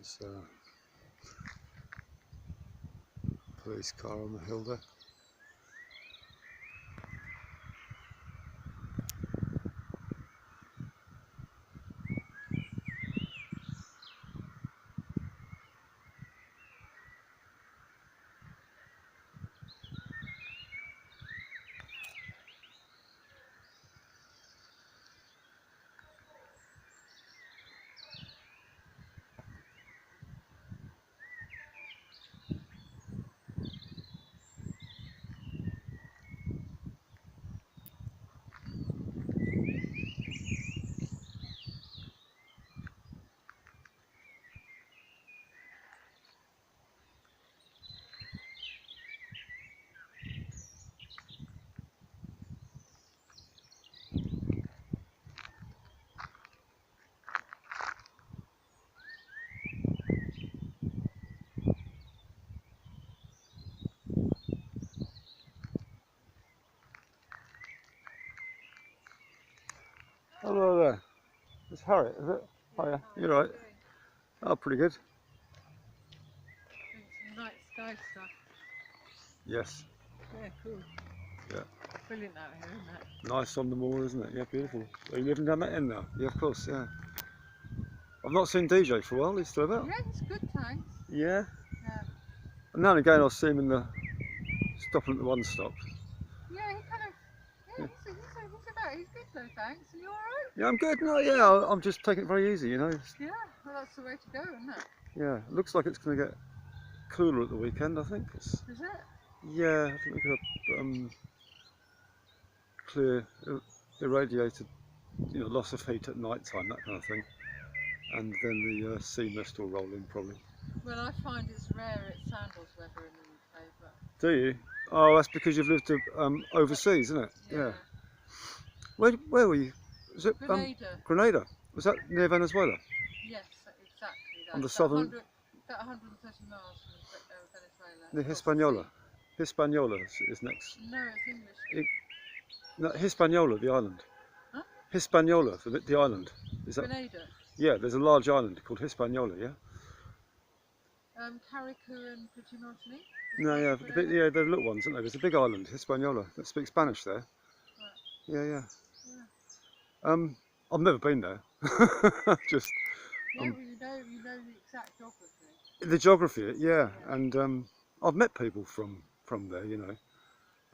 There's a police car on the hill there. Hello there. It's Harriet, is it? Yeah, Hiya. hi, You're how right. you doing? Oh, pretty good. Doing some night sky stuff. Yes. Yeah, cool. Yeah. Brilliant out here, isn't it? Nice on the moor, isn't it? Yeah, beautiful. Are you living down that end now? Yeah, of course, yeah. I've not seen DJ for a while. He's still about? Yeah, it's good, thanks. Yeah. Yeah. And now and again I'll see him in the stopping at the one stop. Yeah, he kind of, Yeah. he's about, he's good though, thanks. Are you alright? Yeah, I'm good. No, yeah, I'm just taking it very easy, you know. Yeah, well that's the way to go, isn't it? Yeah, it looks like it's going to get cooler at the weekend, I think. Is it? Yeah, I think we're going to clear, irradiated, loss of heat at night time, that kind of thing. And then the sea mist will roll in probably. Well, I find it's rare it's sandals weather in the UK, but... Do you? Oh, that's because you've lived overseas, isn't it? Yeah. Where were you? Was it Grenada. Grenada? Was that near Venezuela? Yes, exactly. On the That's southern... about 130 miles from Venezuela. The across the Hispaniola. sea. Hispaniola is next. No, it's English. No, Hispaniola, the island. Huh? Hispaniola, the island. Is that? Grenada. Yeah, there's a large island called Hispaniola, yeah? Carriacou and Puerto No, yeah, yeah, they're little ones, aren't they? There's a big island, Hispaniola, that speaks Spanish there. Right. Yeah, yeah. Yeah. I've never been there. Just... Yeah, well, you know the exact geography. The geography, yeah. And I've met people from there, you know,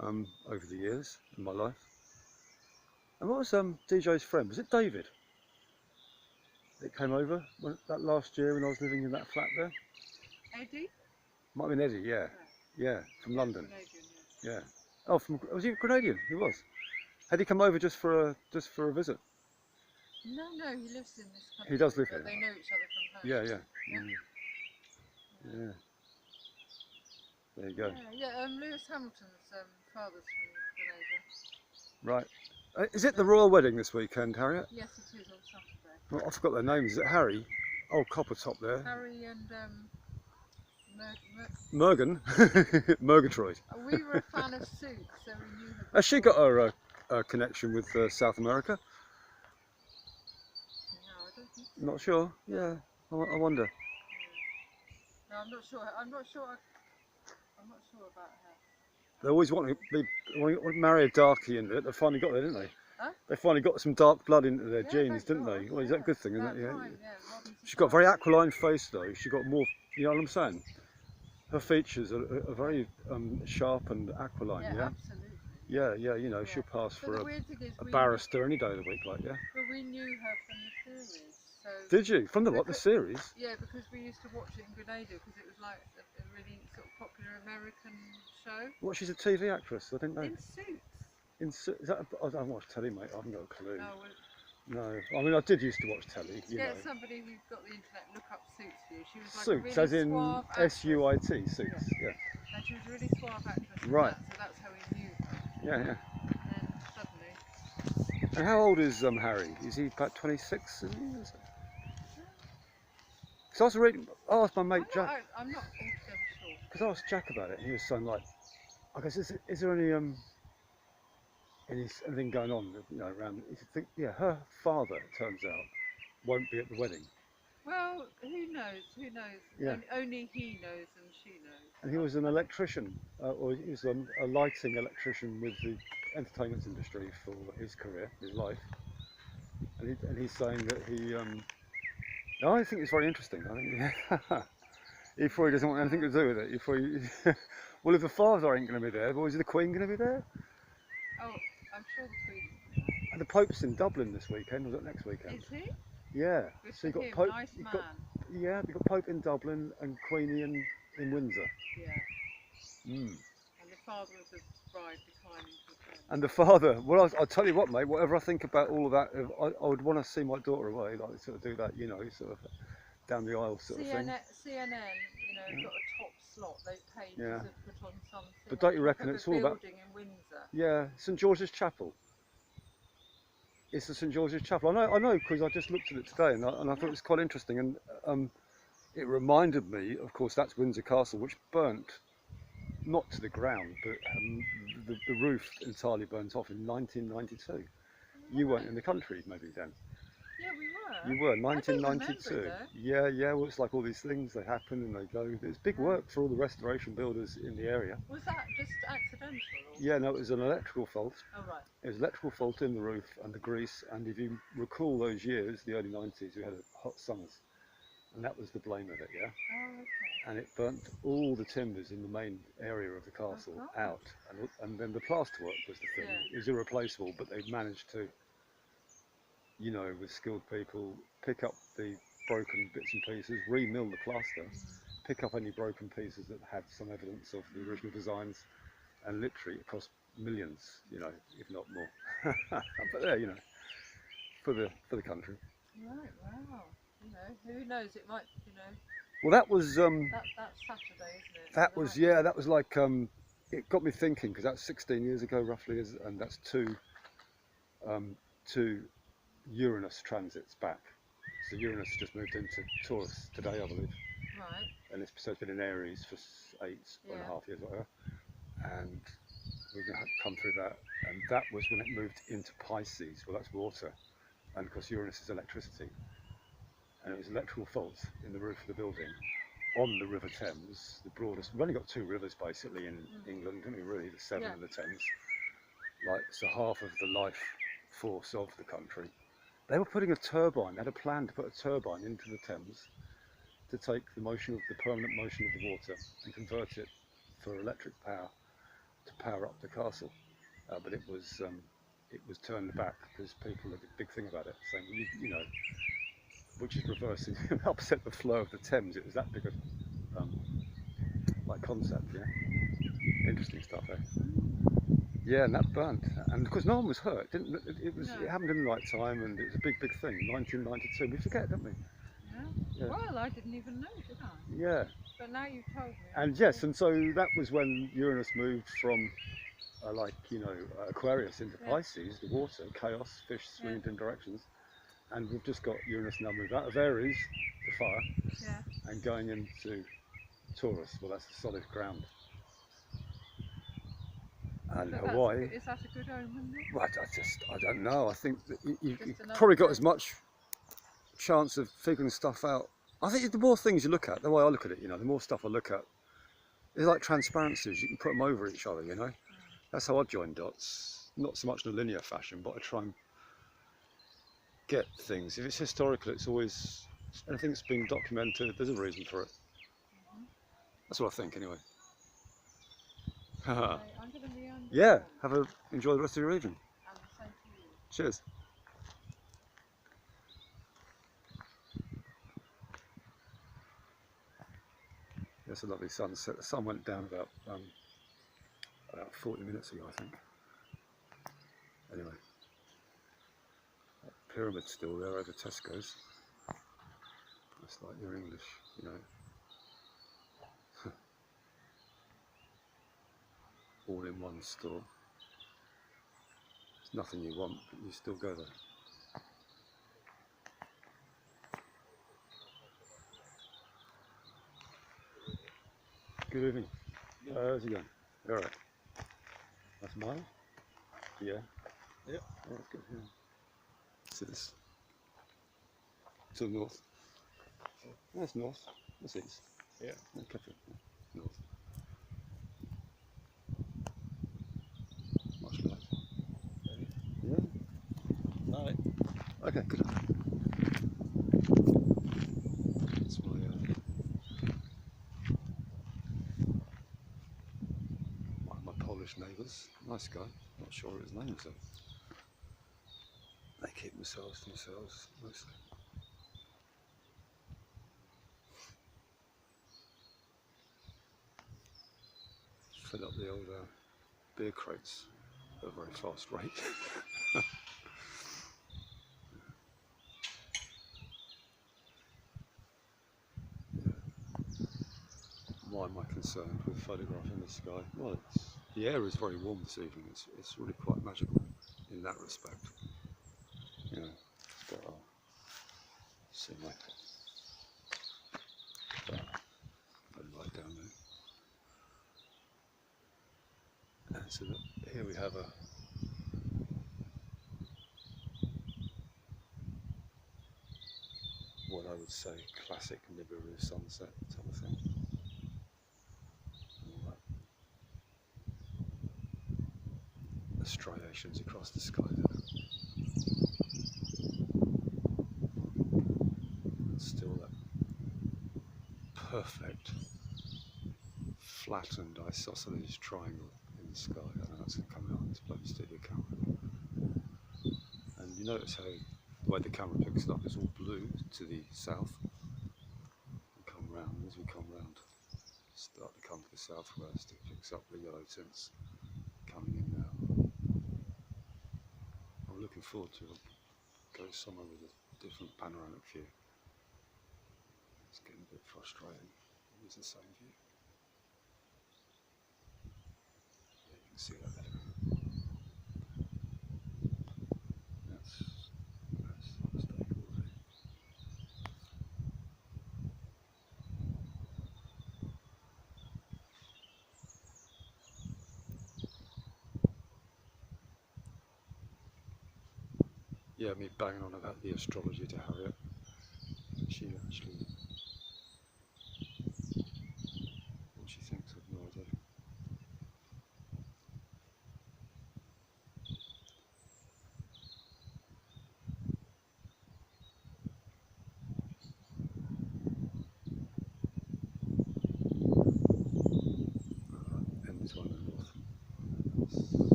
over the years in my life. And what was DJ's friend? Was it David that came over that last year when I was living in that flat there? Eddie? Might have been Eddie, yeah. Yeah, from London. Canadian, yeah. Oh, was he Canadian? He was. Had he come over just for a visit? No, he lives in this country. He does live but here. They know each other from home. Yeah, yeah. Yeah. Yeah. There you go. Yeah, Lewis Hamilton's father's from Grenada. Right. Is it the royal wedding this weekend, Harriet? Yes, it is on Saturday. Well, I forgot their names. Is it Harry? Oh, copper top there. Harry and Mergen. Murgatroyd. We were a fan of Suits, so we knew her. Has she got a connection with South America? No, I don't think so. Not sure. Yeah, I wonder. Yeah. No, I'm not sure. I'm not sure about her. They always want to marry a darkie into it. They finally got there, didn't they? Huh? They finally got some dark blood into their Yeah, genes, didn't God, they? Well, is that a good thing, isn't it? Yeah. Time, She's got a very aquiline face, though. She got more. You know what I'm saying? Her features are very sharp and aquiline. Yeah. Absolutely. Yeah, yeah. You know, she'll pass for a we barrister any day of the week, like yeah. But we knew her from the series. So Did you? From the what? The series? Yeah, because we used to watch it in Grenada because it was like a really sort of popular American show. What? She's a TV actress. I didn't know. In Suits. Is that? I don't watch telly, mate. I haven't got a clue. Oh, well, No, I mean I did used to watch telly. You know. Somebody who's got the internet look up Suits for you. She was like Suits, a really as in suave S-U-I-T, Suits. Yeah. And she was a really suave actress. Right. So that's how we knew her. Yeah, yeah. And then suddenly. And how old is Harry? Is he about 26? Is he? Because I was reading. I asked my mate Jack. I'm not altogether sure. Because I asked Jack about it, and he was saying like, I guess is there anything going on, you know, around? He said, yeah, her father, it turns out, won't be at the wedding. Well, who knows? Who knows? Yeah. Only he knows and she knows. And he was an electrician, or he was a lighting electrician with the entertainment industry for his career, his life. And he's saying that I think it's very interesting. I think he probably doesn't want anything to do with it. He probably, well, if the father ain't going to be there, well, is the Queen going to be there? Oh, I'm sure the Queen. And the Pope's in Dublin this weekend, or is it next weekend? Is he? Yeah. Good So you for got him. Pope. Nice You've man. got, yeah, you've got Pope in Dublin and Queenie in Windsor. Yeah. Mm. And the father of the bride declining to attend. And the father, well, I'll tell you what, mate, whatever I think about all of that, I would want to see my daughter away, like sort of do that, you know, sort of down the aisle sort of thing. CNN, you know, got a top slot. They paid Yeah. to put on something. But don't you on top reckon of it's a all about, building in Windsor? yeah, St George's Chapel. It's the St George's Chapel. I know, because I just looked at it today, and I thought it was quite interesting, and it reminded me, of course, that's Windsor Castle, which burnt, not to the ground, but the roof entirely burnt off in 1992. You weren't in the country maybe then. Yeah, we were. You were, I don't remember 1992. it, though. Yeah, well, it's like all these things, they happen and they go. There's big work for all the restoration builders in the area. Was that just accidental? Or? Yeah, no, it was an electrical fault. Oh, right. It was an electrical fault in the roof and the grease, and if you recall those years, the early 90s, we had hot summers, and that was the blame of it, yeah? Oh, okay. And it burnt all the timbers in the main area of the castle out, and then the plasterwork was the thing. Yeah. It was irreplaceable, but they managed to, you know, with skilled people, pick up the broken bits and pieces, re-mill the plaster, pick up any broken pieces that had some evidence of the original designs, and literally it cost millions, you know, if not more. But there, you know, for the country. Right, wow. You know, who knows? It might, you know. Well, that was that's Saturday, isn't it? that was, yeah, that was like it got me thinking, because that's 16 years ago roughly, and that's two Uranus transits back. So Uranus just moved into Taurus today, I believe. Right. And so it's been in Aries for 8.5 years, whatever. And we've come through that. And that was when it moved into Pisces. Well, that's water. And of course, Uranus is electricity. And it was electrical faults in the roof of the building on the River Thames, the broadest. We've only got two rivers basically in England, haven't we, really? The Severn and the Thames. Like, so half of the life force of the country. They were putting a turbine, they had a plan to put a turbine into the Thames to take the permanent motion of the water and convert it for electric power to power up the castle. But it was turned back because people had a big thing about it, saying, well, you know, which is reversing, upset the flow of the Thames. It was that big of like concept, yeah. Interesting stuff, eh? Yeah, and that burnt, and of course no one was hurt. It happened in the right time, and it was a big thing. 1992. We forget, don't we? Yeah. Well, I didn't even know, did I? Yeah. But now you've told me. And yes, and so that was when Uranus moved from, like, you know, Aquarius into Pisces, the water, chaos, fish swimming in directions, and we've just got Uranus now moved out of Aries, the fire, and going into Taurus. Well, that's the solid ground. And Hawaii. Is that a good omen? Well, I don't know. I think that you probably got as much chance of figuring stuff out. I think the more things you look at, the way I look at it, you know, the more stuff I look at, it's like transparencies. You can put them over each other, you know. That's how I join dots. Not so much in a linear fashion, but I try and get things. If it's historical, it's always, anything that's been documented, there's a reason for it. That's what I think, anyway. Yeah, enjoy the rest of your evening. And the same to you. Cheers. It's a lovely sunset. The sun went down about 40 minutes ago, I think. Anyway, that pyramid's still there over Tesco's. That's like your English, you know. All in one store. It's nothing you want, but you still go there. Good evening. How's it going? All right. That's mine? Yeah. Yeah. Oh, that's good. Yeah. See this? To the north. That's north. That's east. Yeah. Okay. North. Much love. Ready? Yeah. Night. Okay, good. That's one of my Polish neighbours. Nice guy. Not sure what his name is though. They keep themselves to themselves mostly. Fill up the old beer crates at a very fast rate. Why am I concerned with photographing the sky? Well, the air is very warm this evening. It's really quite magical in that respect. You know, it's got see my light down there. And so here we have what I would say classic NIBIRU sunset type of thing. All that. The striations across the sky there. Still that perfect flattened isosceles triangle in the sky. I don't know that's going to come out on this bloody studio camera. And you notice how the way the camera picks it up is all blue to the south. We come round, as we come round, start to come to the southwest, it picks up the yellow tints coming in now. I'm looking forward to go somewhere with a different panoramic view. It's getting a bit frustrating. It's the same view. Yeah, you can see that better. That's unstable already. Yeah, me banging on about the astrology to Harriet. She actually